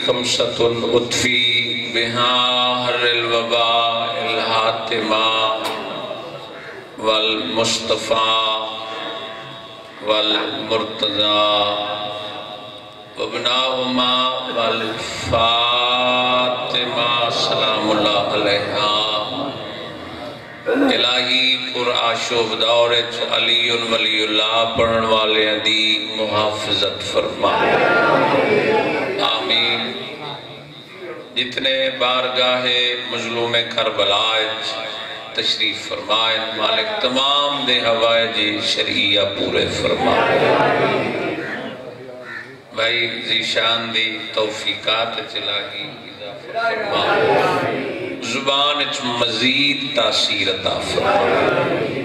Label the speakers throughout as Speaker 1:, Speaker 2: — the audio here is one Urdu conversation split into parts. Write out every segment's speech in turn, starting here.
Speaker 1: خمسة اطفی بہا حر الوباء الحاتمہ والمصطفى والمرتضى وابناهما والفاطمہ سلام اللہ علیہا۔ الہی پر آشوب دورت علی ولی اللہ پڑھن والے دی محافظت فرما، آمین۔ جتنے بارگاہ مظلوم کربلا تشریف فرمائے، مالک تمام دے حوائج شرعیہ پورے فرمائے، بھائی ذیشان دی توفیقات الہی اضافہ فرمائے، زبان مزید تاثیر عطا فرمائے،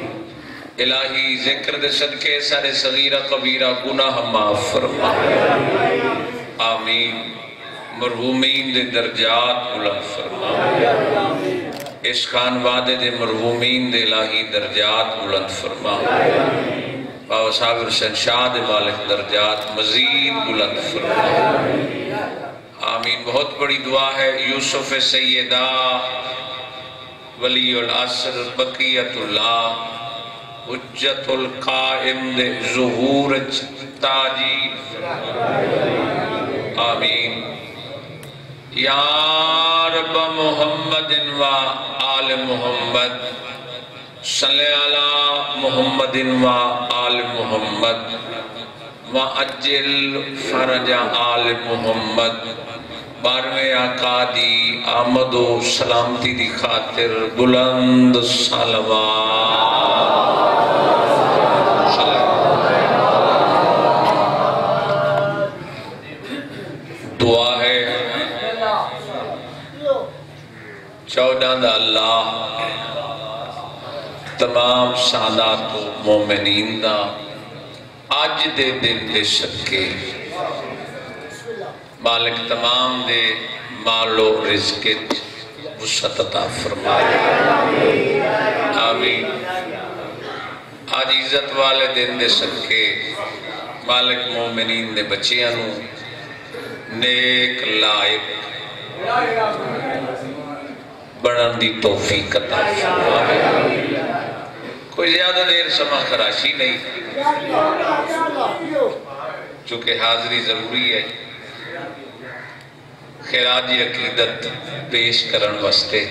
Speaker 1: الہی ذکر دے صدقے سارے صغیرہ کبیرہ گناہ معاف فرمائے، آمین۔ مرحومین دے درجات بلند فرمائے، اس خانوادے دے مرحومین دے الہی درجات بلند فرمائے، بابا صاحب حسین شاہ دے مالک درجات مزید بلند فرمائے، آمین۔ بہت بڑی دعا ہے، یوسف سیدہ ولی العصر بقیت اللہ حجت القائم دے ظہور تاجی، آمین۔ یا رب محمد و آل محمد صلی علی محمد و آل محمد وعجل فرج آل محمد۔ بارہویں آقا دی آمد و سلامتی دی خاطر بلند صلوات۔ دعا ہے چودہ دا اللہ تمام سادات و مومنین دا آج دے دن دے صدقے مالک تمام دے مال و رزقت وسعت عطا فرمائے، آمین۔ آج عزت والے دن دے صدقے مالک مومنین دے بچیاں نو نیک لائق بڑھن دی توفیق عطا فرمائے، کوئی زیادہ دیر سما خراشی نہیں چونکہ حاضری ضروری ہے، خراج عقیدت پیش کرن واسطے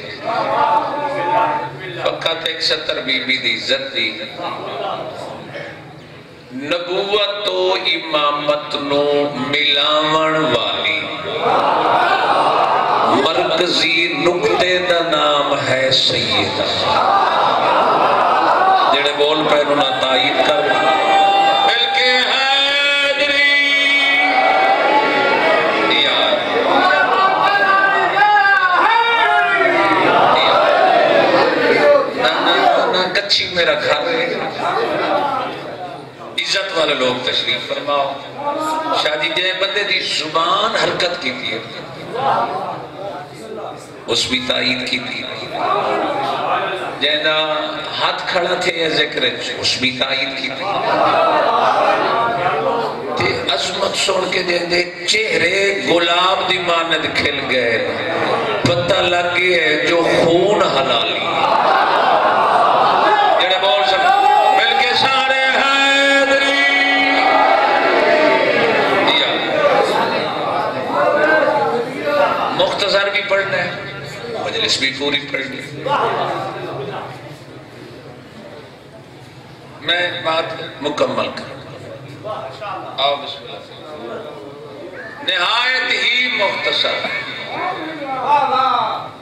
Speaker 1: فقط 170 بی بی دی عزت دی نبوت و امامت نو ملاون والی مرکزی نقطے دا نام ہے سیدہ، جڑے بول پہ انہوں تائید کر بلکہ حیدری نا کچھی میرا گھر ہے۔ عزت والے لوگ تشریف فرماؤ، شادی جائے بندے دی زبان حرکت کی تھی اس بھی تائید کی تھی، جینا ہاتھ کھڑا تھے یا ذکر اس بھی تائید کی تھی، تے عظمت سن کے دے چہرے گلاب دی ماند کھل گئے، پتہ لگ گئے جو خون حلالی جڑے بول سکتے بلکہ سارے حیدری مختصر بھی پڑھنا ہے، مجلس بھی پوری پڑھنی، میں بات مکمل کروں، آؤ بسم اللہ۔ نہایت ہی مختصر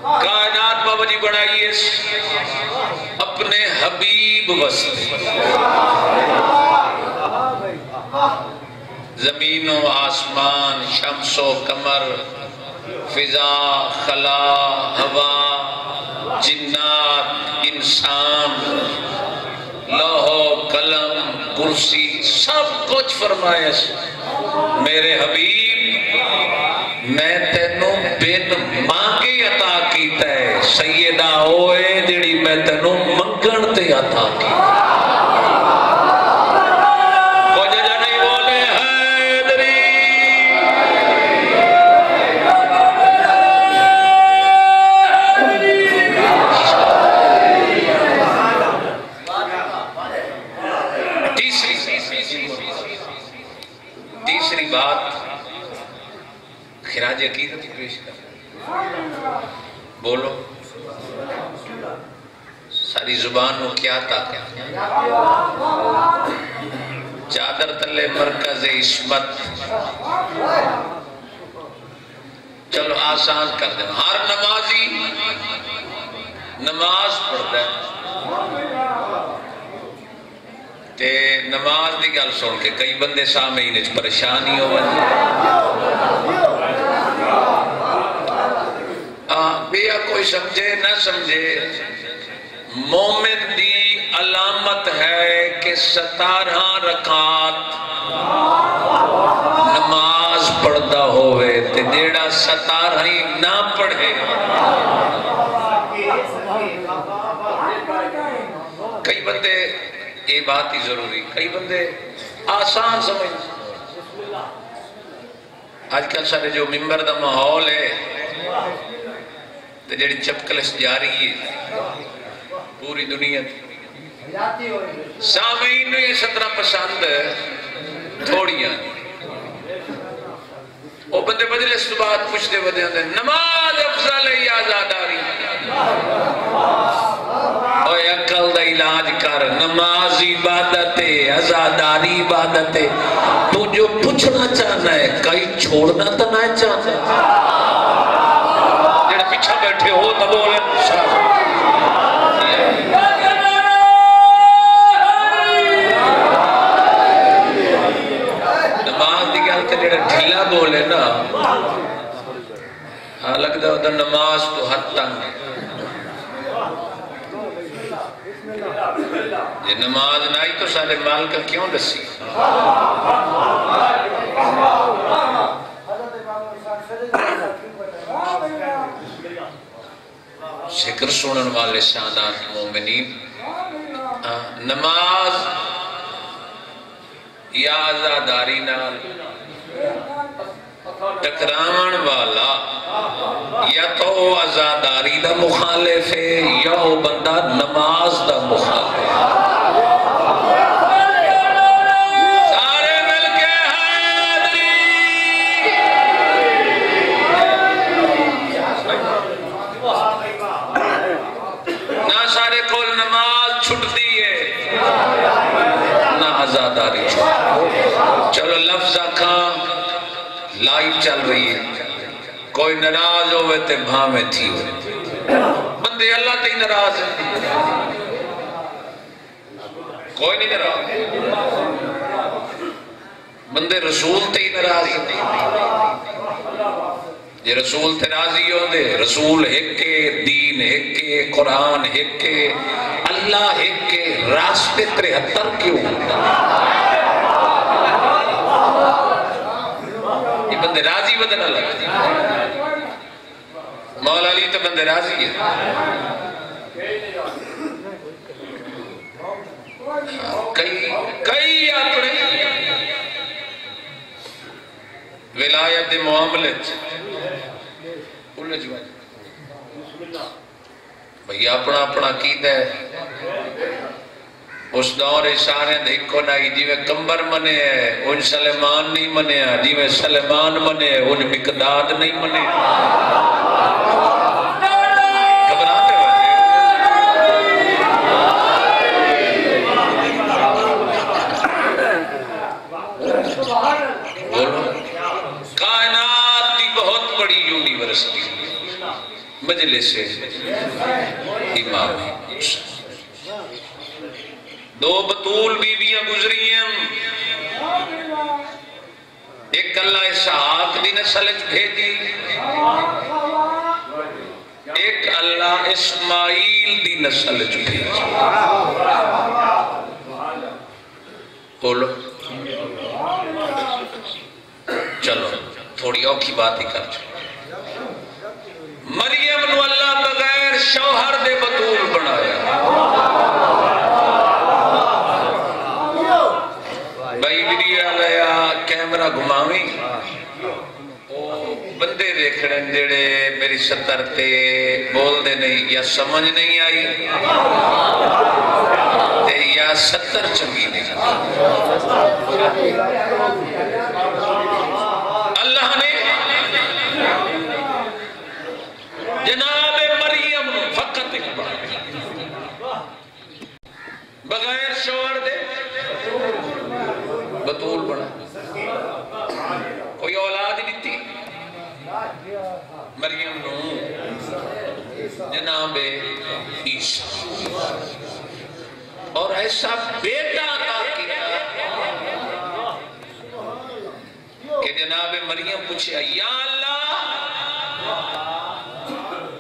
Speaker 1: کائنات بابا جی بنائیے اپنے حبیب واسطے، زمین و آسمان، شمس و قمر، فضا، خلا، ہوا، جنات، انسان، لوح و قلم، کرسی، سب کچھ فرمایا میرے حبیب میں تینوں بن مانگے عطا کیتا ہے، سیدہ ہوئے جڑی میں تینوں منگن تے عطا کیتا ہے۔ پیش کر بولو ساری زبان کو کیا طاقت چادر تلے مرکز عصمت چلو آسان کر دیں ہر نمازی نماز پڑھتا ہے تے نماز دی گل سن کے کئی بندے سامعین وچ پریشانی ہو بیا کوئی سمجھے نہ سمجھے مومن دی علامت ہے کہ 17 رکعت نماز پڑھتا ہوئے تے جیڑا 17 ہی نہ پڑھے کئی بندے یہ بات ہی ضروری کئی بندے آسان سمجھ آج کل سارے جو ممبر دا ماحول ہے تے جیڑی چپکلش جاری ہے پوری دنیا سامعین نے یہ 17 پسند تھوڑیاں وہ بندے مجلس تو بعد پوچھتے بدے ہوتے نماز افضل ہے یا آزاداری اوہ عقل دا علاج کر نماز عبادت ہے آزاداری عبادت ہے تو جو پوچھنا چاہنا ہے کئی چھوڑنا تو نہ چاہنا جڑے پیچھے بیٹھے ہو تو بولے نماز دی گل تے جڑا ڈھیلا بولے نا ہاں لگدا ہوتا نماز تو حد تنگ ہے یہ نماز نائی تو سارے مال کا کیوں دسی ذکر سنن والے شانات مومنین نماز یا آزاداری نال ٹکراون والا یا تو آزاداری دا مخالف ہے یا وہ بندہ نماز دا مخالف ہے سارے مل کے حیدری نہ سارے کول نماز چھٹ دی ہے نہ آزاداری چھٹ چلو لفظ آکھاں لائیو چل رہی ہے کوئی نراز ہوئے تے بھاں میں تھی ہوئے بندے اللہ تے ہی نراز ہے کوئی نہیں نراز بندے رسول تے ہی نراز ہے یہ رسول تے راضی ہو دے رسول ہکے دین ہکے قرآن ہکے اللہ ہکے راستے 73 کیوں یہ بندے راضی بدنا لگتی مولا علی تو بندے راضی ہے کئی اپنے ولایت معاملت بھئی اپنا اپنا قید ہے اس دور اشارے دیکھو نائی جیوے کمبر منے ہے ان سلیمان نہیں منے ہے جیوے سلیمان منے ہے ان مقداد نہیں منے گھبراتے بولو کائنات دی بہت بڑی یونیورسٹی مجلس امام دو بطول بیویاں گزری ہیں ایک اللہ اسحاق دی نسل بھیجی ایک اللہ اسماعیل دی نسل بھیجی بولو چلو تھوڑی اوکھی بات ہی کر چلو مریم نو اللہ بغیر شوہر دے بطول بنایا بھائی ویڈیو آلیا کیمرہ گھماویں بندے دیکھنے جڑے میری ستر تے بول دے نہیں یا سمجھ نہیں آئی تے یا ستر چنگی نہیں اللہ نے بغیر شوہر دے بطول بڑا کوئی اولاد نہیں تھی مریم نو جناب عیسیٰ اور ایسا بیٹا عطا کیا کہ جناب مریم پوچھے یا اللہ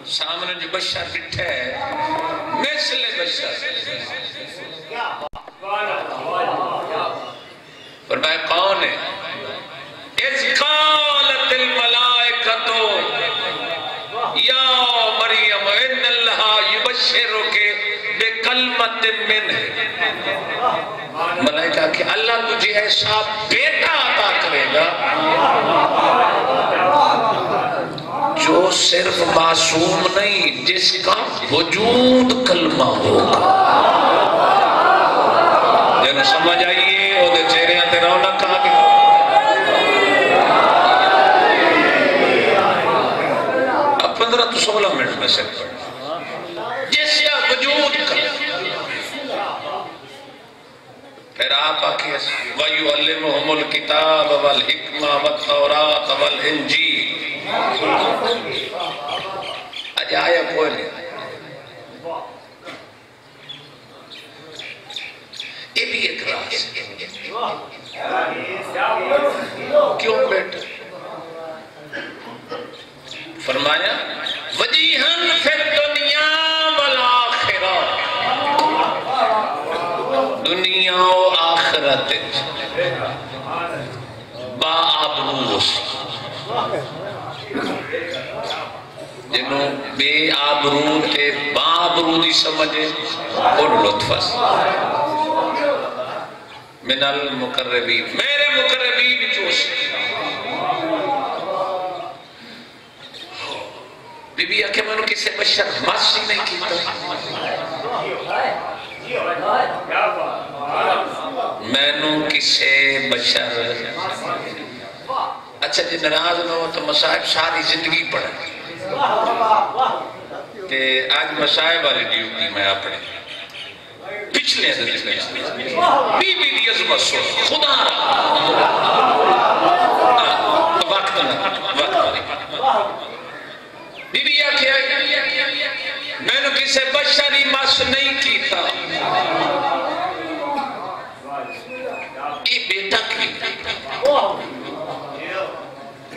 Speaker 1: سامنے جو بشر بٹھے ہے مثل بشر فرمایا کون ہے اذ قالت الملائکۃ یا مریم ان اللہ یبشرک بکلمۃ منہ ملائکہ کہ اللہ تجھے ایسا بیٹا عطا کرے گا جو صرف معصوم نہیں جس کا وجود کلمہ ہوگا جنہیں سمجھ آئیے وہ دے چہرے آتے رونق آگے اب 15 تو 16 منٹ میں سے جس کا وجود کلمہ پھر آپ آکھیں وَيُعَلِّمُهُمُ الْكِتَابَ وَالْحِكْمَةَ وَالتَّوْرَاةَ وَالْإِنْجِيلَ آج آیا کوئی نہیں یہ بھی ایک راز کیوں بیٹا فرمایا وجیہن فی الدنیا والآخرہ دنیا و آخرت با آبروس جنہوں بے آبرو تے با آبرو دی سمجھے اور لطفس من المقربین میرے مقربین چوش بی بی آکے میں نے کسے بشر ماسی نہیں کیتا میں نے کسے بشر اچھا جی نراز نہ ہو تو مصائب ساری زندگی پڑھا کہ آج مصائب والی ڈیوٹی میں اپنے پچھلے حضرت میں بی بی دی عظمت سو خدا وقت نہیں بی بی آکھے میں نے کسے بشری مس نہیں کی تھا یہ بیٹا کی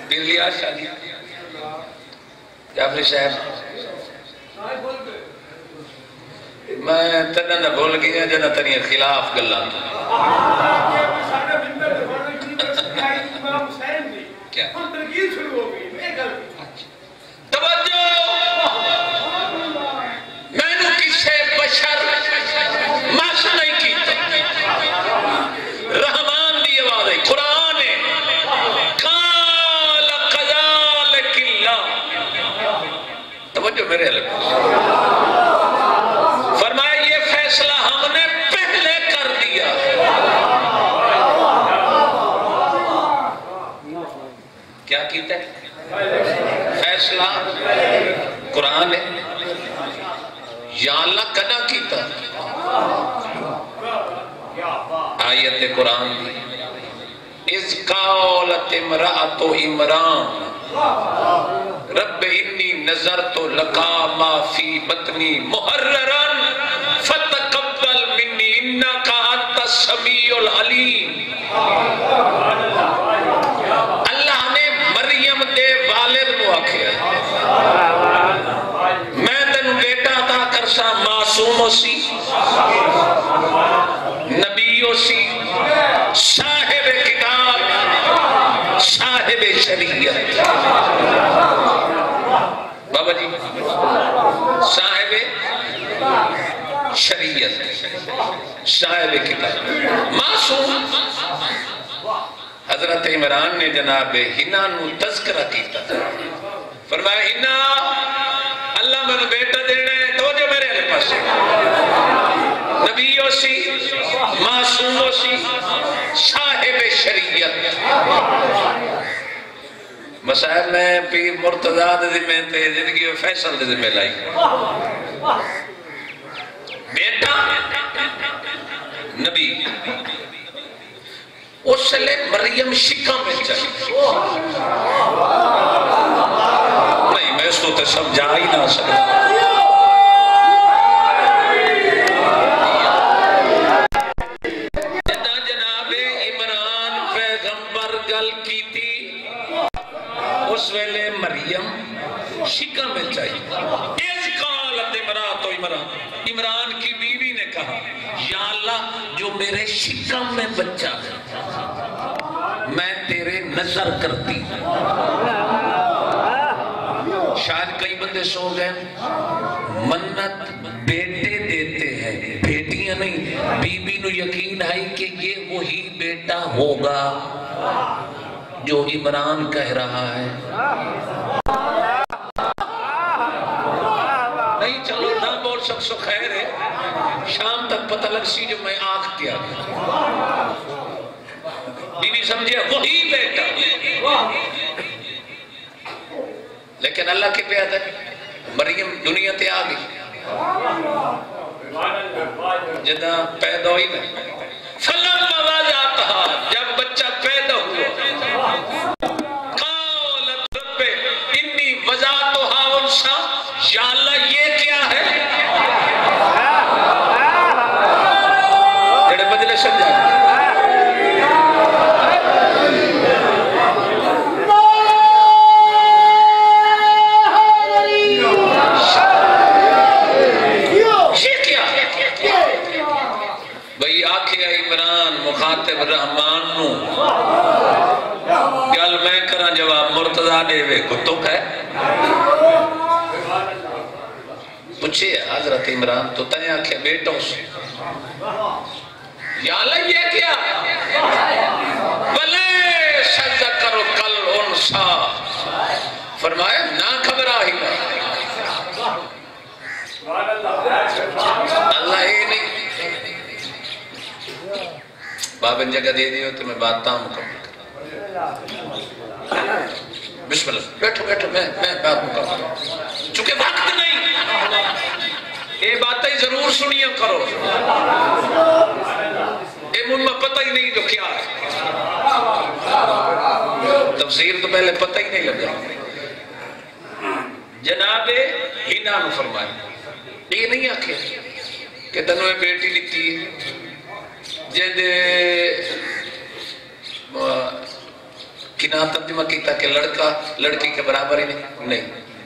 Speaker 1: دل لیا شادی جعفری صاحب میں تنہ نہ بھول گیا جنہ تنہیں خلاف گلہ کیا توجہ میں نے کسے بشر مس نہیں کی رحمان دی آواز ہے قرآن ہے قال قذالک اللہ توجہ میرے علم فرمایا یہ فیصلہ ہم نے پہلے کر دیا کیا کیتا ہے فیصلہ قرآن ہے یا اللہ کنا کیتا آیت قرآن دی اذ قالت امرأۃ عمران رب انی نظرت لکا ما فی بطنی محررا فتقبل منی انکا انت السمیع العلیم اللہ نے مریم دے والد نو آکھیا میں تن بیٹا عطا کرسا معصوم سی نبی سی صاحب کتاب صاحب شریعت بابا جی صاحب شریعت صاحب کتاب معصوم حضرت عمران نے جناب ہنا نو تذکرہ کیتا فرمایا ہنا اللہ میں بیٹا دینا ہے تو جو میرے علیہ پاس نبیوں سی معصوموں سی صاحب شریعت مسائل میں پیر مرتضیٰ دے ذمہ تے زندگی میں فیصل دے ذمہ لائی بیٹا نبی اس لئے مریم شکا میں چاہیے نہیں میں اس کو تو سمجھا ہی نہ سکتا جناب عمران پیغمبر گل کی تھی اس ویلے مریم شکا میں چاہیے اس قالت عمران کی بیوی نے کہا یا اللہ جو میرے شکم میں بچہ ہے میں تیرے نظر کرتی شاید کئی بندے سو گئے منت بیٹے دیتے ہیں بیٹیاں نہیں بی بی نو یقین ہے کہ یہ وہی بیٹا ہوگا جو عمران کہہ رہا ہے نہیں چلو نہ بول سکسو خیر ہے شام تک پتہ لگ سی جو میں آنکھ کیا بی بی سمجھے وہی بیٹا لیکن اللہ کی پیاد ہے مریم دنیا تے آگئی جدہ پیدا ہوئی نا فلم موازاتہا جب بچہ پیدا ہوا قالت رب انی وزاتہا انسا یا اللہ یہ کیا ہے جڑے بدلے سمجھا مخاطب رحمان نو گل میں کرا جواب مرتضی دے وے کتک ہے پوچھے حضرت عمران تو تنے آنکھیں بیٹوں سے یا اللہ یہ کیا بلے سذکر کل انسا فرمایا نہ گھبرا ہی نہ اللہ ہی نہیں بابن جگہ دے دیو تو میں بات تام مکمل کروں بسم اللہ بیٹھو بیٹھو میں بات مکمل کروں چونکہ وقت نہیں یہ باتیں ضرور سنیاں کرو یہ من میں پتہ ہی نہیں تو کیا ہے تفسیر تو پہلے پتہ ہی نہیں لگا جناب ہینا نے فرمایا یہ نہیں آکھے کہ تنوے بیٹی لکھتی ہے جیدے کنا ترجمہ کیتا کہ لڑکا لڑکی کے برابر ہی نہیں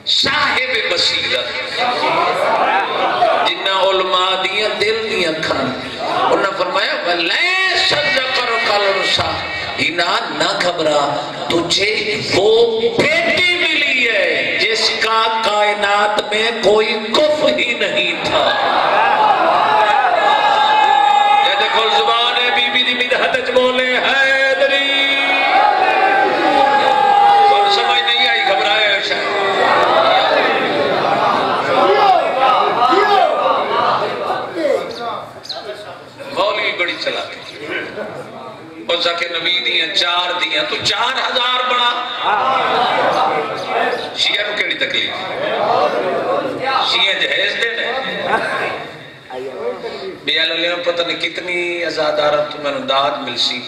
Speaker 1: صاحب بصیرت جنہ علماء دیا دل دیا کھان انہوں نے فرمایا وَلَيْسَ ذَكَرُ كَالْأُنْثَىٰ ہینا نہ گھبرا تجھے وہ بیٹی ملی ہے جس کا کائنات میں کوئی کف ہی نہیں تھا بولے حیدری اور سمجھ نہیں آئی گھبرائے مولوی بڑی چلا اور ساکے نبی دیاں 4 دیاں تو 4000 بڑا شیعہ کو کیڑی تکلیف شیعہ جہیز دے دے بیال علیہ پتہ نہیں کتنی ازادارت تو میں نے داد مل سی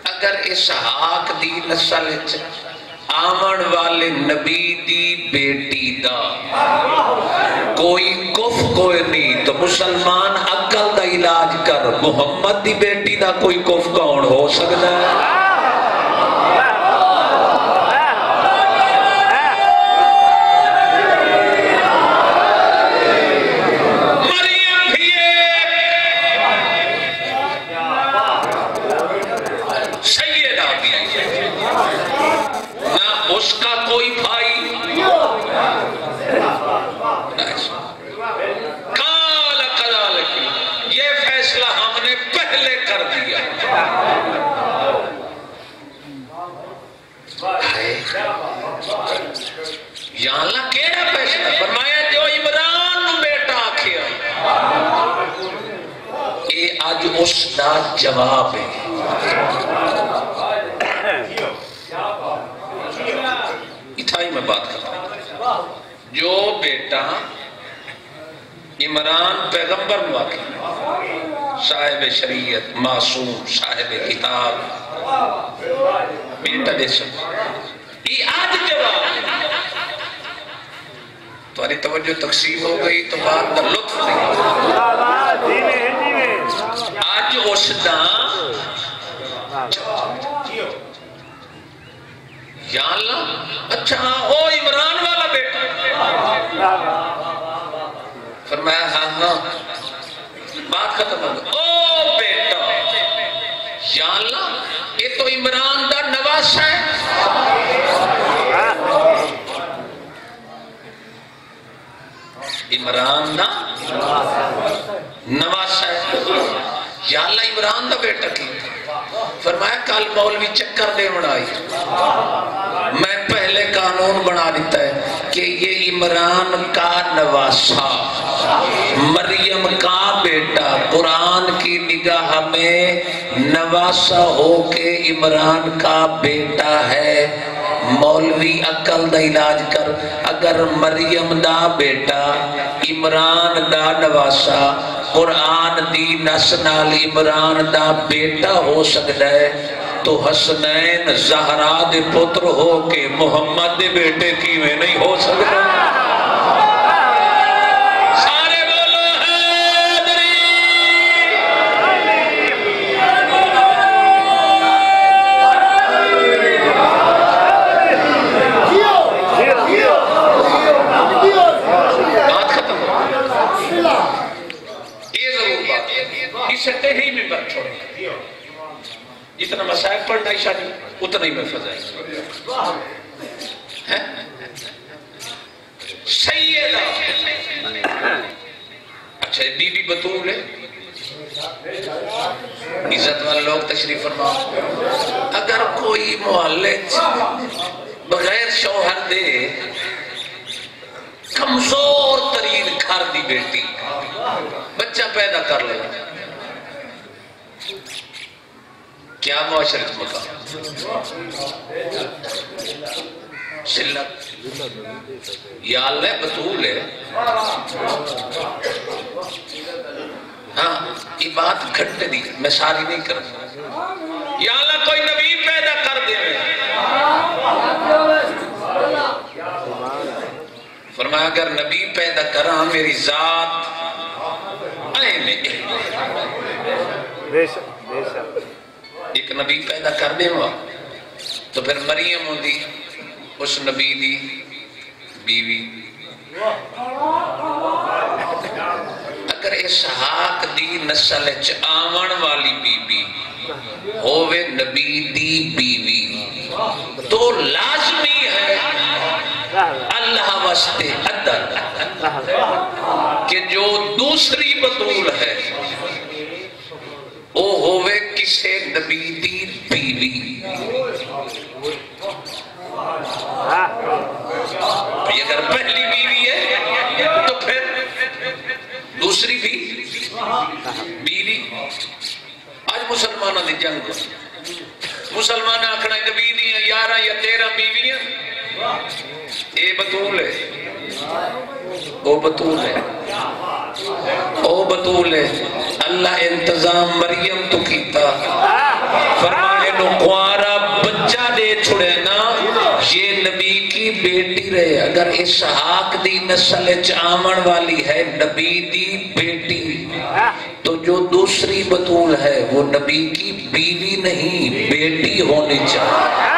Speaker 1: اگر اسحاق دی نسل آمن والے نبی دی بیٹی دا کوئی کف کوئی نہیں تو مسلمان عقل دا علاج کر محمد دی بیٹی دا کوئی کف کون ہو سکتا ہے اس کا کوئی بھائی کال کذالک یہ فیصلہ ہم نے پہلے کر دیا یا اللہ کیڑا فیصلہ فرمایا جو عمران نو بیٹا آکھیا اے آج اس دا جواب ہے اتھائی میں بات کرتا ہوں جو بیٹا عمران پیغمبر واقعی صاحب شریعت معصوم صاحب کتاب بیٹا دے سب یہ آج جواب تمہاری توجہ تقسیم ہو گئی تو بات کا لطف نہیں آج اس دا یا اللہ اچھا او عمران والا بیٹا فرمایا ہاں ہاں بات ختم ہو گئی او بیٹا یا اللہ یہ تو عمران دا نواسہ ہے عمران دا نواسہ ہے یا اللہ عمران دا بیٹا کی فرمایا کل مولوی چکر دے بنائی میں پہلے قانون بنا دیتا ہے کہ یہ عمران کا نواسہ مریم کا بیٹا قرآن کی نگاہ میں نواسہ ہو کے عمران کا بیٹا ہے مولوی عقل دا علاج کر اگر مریم دا بیٹا عمران دا نواسہ قرآن دی نسنال عمران دا بیٹا ہو سکتا ہے تو حسنین زہرا دے پتر ہو کے محمد دے بیٹے کی میں نہیں ہو سکتا سارے بولو حیدری بات ختم ہو یہ ضرور بات اسے تہی میں بر چھوڑ جتنا مسائل پڑھنا ہی شادی اتنا ہی محفظ ہے سیدہ اچھا بی بی بطول ہے عزت والے لوگ تشریف فرما اگر کوئی معلق بغیر شوہر دے کمزور ترین گھر دی بیٹی بچہ پیدا کر لے کیا معاشرت مقام سلت یا اللہ بطول ہے ہاں یہ بات گھٹنے دی میں ساری نہیں کرتا یا اللہ کوئی نبی پیدا کر دے فرمایا اگر نبی پیدا کرا میری ذات ایک نبی پیدا کر دے ہوا تو پھر مریم ہوں دی اس نبی دی بیوی اگر اسحاق دی نسل آمن والی بیوی ہووے نبی دی بیوی تو لازمی ہے اللہ واسطے عدل کہ جو دوسری بطول ہے وہ ہووے کسے نبی دی بیوی اگر پہلی بیوی ہے تو پھر دوسری بھی بیوی آج مسلمانوں دی جنگ مسلمان آکھنا نبی دی 11 یا 13 بیویاں اے بطول ہے او بطول ہے او بطول ہے اللہ انتظام مریم تو کیتا فرمانے نو قوارا بچہ دے چھڑے نا یہ نبی کی بیٹی رہے اگر اسحاق دی نسل آمن والی ہے نبی دی بیٹی تو جو دوسری بطول ہے وہ نبی کی بیوی نہیں بیٹی ہونی چاہیے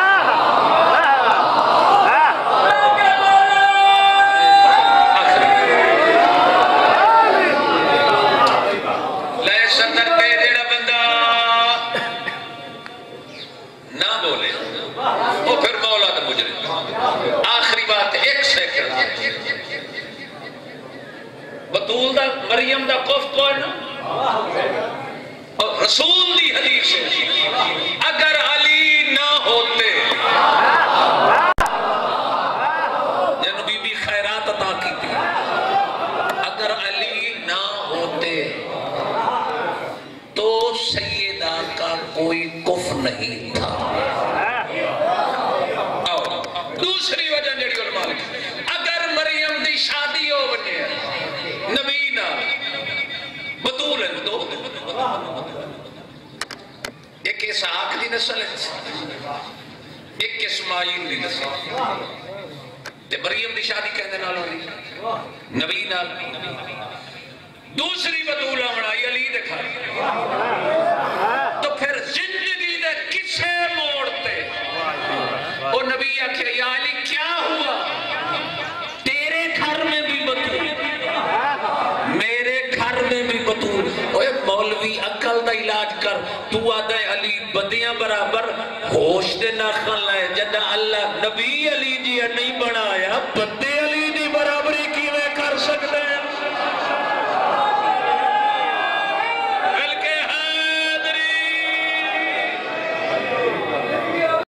Speaker 1: بطول دا مریم دا قف کوئی نا اور رسول دی حدیث اگر علی نہ ہوتے جنہوں بی بی خیرات عطا کی تھی اگر علی نہ ہوتے تو سیدہ کا کوئی کف نہیں تھا دوسری وجہ جڑی علماء لکھی اگر مریم دی شادی ہو بنے نبی نا بطول ہے دو ایک اسحاق دی نسل ہے، ایک اسماعیل دی نسل، تے مریم دی شادی کہندے نال ہوئی نبی نال، دوسری بطولہ بنائی علی دے گھر، تو پھر زندگی دے کسے موڑتے وہ نبی آکھے یا علی کیا ہوا؟ تیرے گھر میں بھی بطول، میرے گھر میں بھی بطول۔ اوے مولوی عقل دا علاج کر، تو آدھے علی بدیاں برابر ہوش دے ناخن لائے، جدہ اللہ نبی علی جی نہیں بنایا بدے